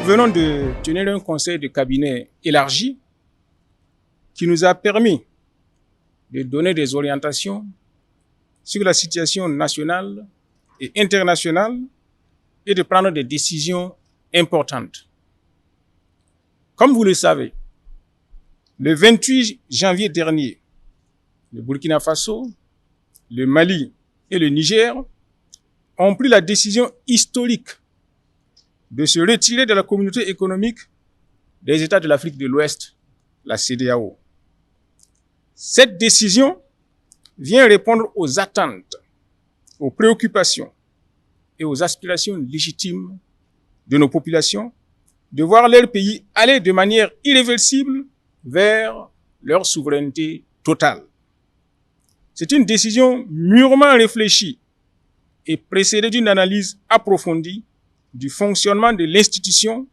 venons de tenir un conseil de cabinet élargi qui nous a permis de donner des orientations sur la situation nationale et internationale et de prendre des décisions importantes. Comme vous le savez, le 28 janvier dernier, le Burkina Faso, le Mali et le Niger ont pris la décision historique de se retirer de la communauté économique des États de l'Afrique de l'Ouest, la CEDEAO. Cette décision vient répondre aux attentes, aux préoccupations et aux aspirations légitimes de nos populations de voir leur pays aller de manière irréversible vers leur souveraineté totale. C'est une décision mûrement réfléchie et précédée d'une analyse approfondie du fonctionnement de l'institution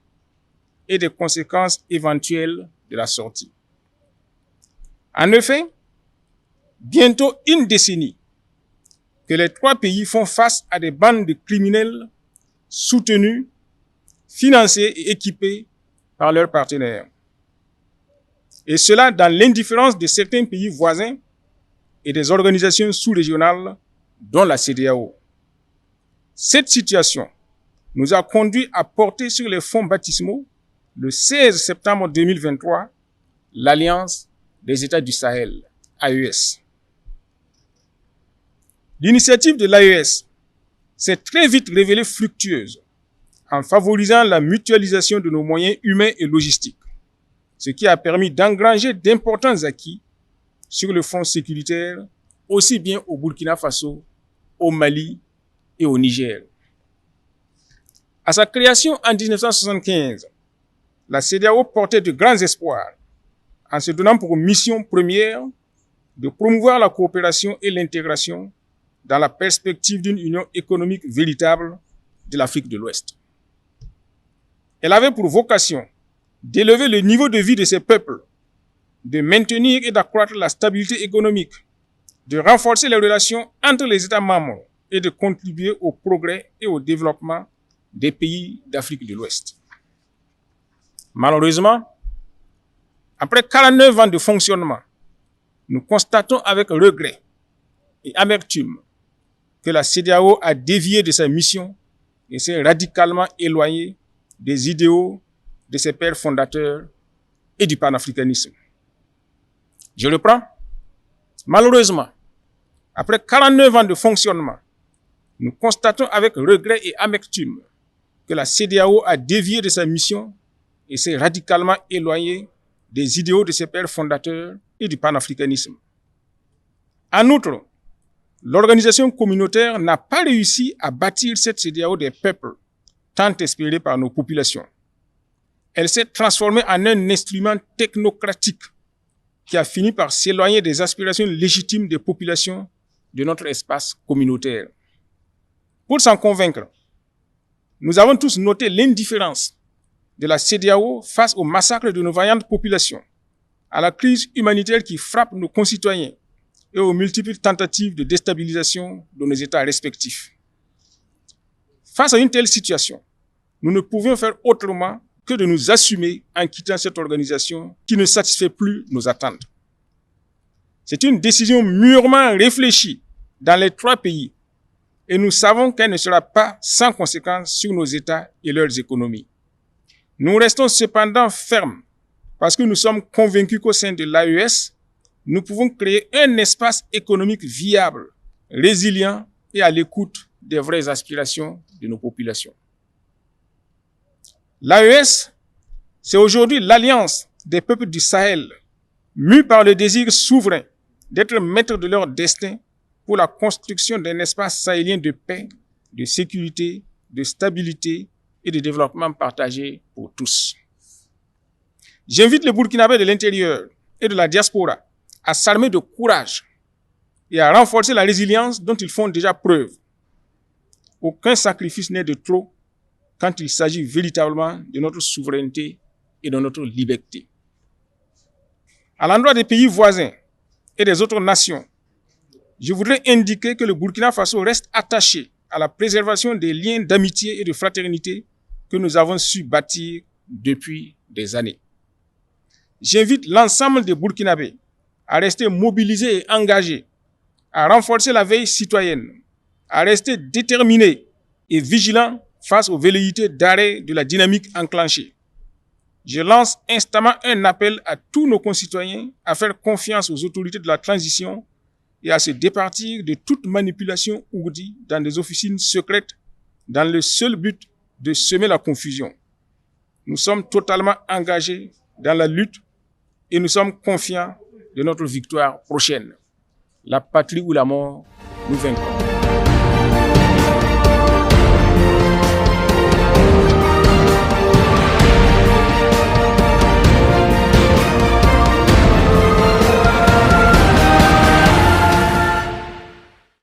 et des conséquences éventuelles de la sortie. En effet, bientôt une décennie que les trois pays font face à des bandes de criminels soutenus, financés et équipés par leurs partenaires. Et cela dans l'indifférence de certains pays voisins et des organisations sous-régionales, dont la CEDEAO. Cette situation nous a conduit à porter sur les fonds baptismaux, le 16 septembre 2023, l'Alliance des États du Sahel, AES. L'initiative de l'AES s'est très vite révélée fructueuse en favorisant la mutualisation de nos moyens humains et logistiques, ce qui a permis d'engranger d'importants acquis sur le front sécuritaire, aussi bien au Burkina Faso, au Mali et au Niger. À sa création en 1975, la CEDEAO portait de grands espoirs en se donnant pour mission première de promouvoir la coopération et l'intégration dans la perspective d'une union économique véritable de l'Afrique de l'Ouest. Elle avait pour vocation d'élever le niveau de vie de ses peuples, de maintenir et d'accroître la stabilité économique, de renforcer les relations entre les États membres et de contribuer au progrès et au développement des pays d'Afrique de l'Ouest. Malheureusement, après 49 ans de fonctionnement, nous constatons avec regret et amertume que la CEDEAO a dévié de sa mission et s'est radicalement éloignée des idéaux de ses pères fondateurs et du panafricanisme. Je reprends. Malheureusement, après 49 ans de fonctionnement, nous constatons avec regret et amertume que la CEDEAO a dévié de sa mission et s'est radicalement éloignée des idéaux de ses pères fondateurs et du panafricanisme. En outre, l'organisation communautaire n'a pas réussi à bâtir cette CEDEAO des peuples, tant espérée par nos populations. Elle s'est transformée en un instrument technocratique qui a fini par s'éloigner des aspirations légitimes des populations de notre espace communautaire. Pour s'en convaincre, nous avons tous noté l'indifférence de la CEDEAO face au massacre de nos vaillantes populations, à la crise humanitaire qui frappe nos concitoyens et aux multiples tentatives de déstabilisation de nos États respectifs. Face à une telle situation, nous ne pouvions faire autrement que de nous assumer en quittant cette organisation qui ne satisfait plus nos attentes. C'est une décision mûrement réfléchie dans les trois pays et nous savons qu'elle ne sera pas sans conséquence sur nos États et leurs économies. Nous restons cependant fermes parce que nous sommes convaincus qu'au sein de l'AES, nous pouvons créer un espace économique viable, résilient et à l'écoute des vraies aspirations de nos populations. L'AES, c'est aujourd'hui l'alliance des peuples du Sahel, mus par le désir souverain d'être maîtres de leur destin pour la construction d'un espace sahélien de paix, de sécurité, de stabilité et de développement partagé pour tous. J'invite les Burkinabés de l'intérieur et de la diaspora à s'armer de courage et à renforcer la résilience dont ils font déjà preuve. Aucun sacrifice n'est de trop quand il s'agit véritablement de notre souveraineté et de notre liberté. À l'endroit des pays voisins et des autres nations, je voudrais indiquer que le Burkina Faso reste attaché à la préservation des liens d'amitié et de fraternité que nous avons su bâtir depuis des années. J'invite l'ensemble des Burkinabés à rester mobilisés et engagés, à renforcer la veille citoyenne, à rester déterminés et vigilants face aux velléités d'arrêt de la dynamique enclenchée. Je lance instamment un appel à tous nos concitoyens à faire confiance aux autorités de la transition et à se départir de toute manipulation ourdie dans des officines secrètes dans le seul but de semer la confusion. Nous sommes totalement engagés dans la lutte et nous sommes confiants de notre victoire prochaine. La patrie ou la mort, nous vaincrons.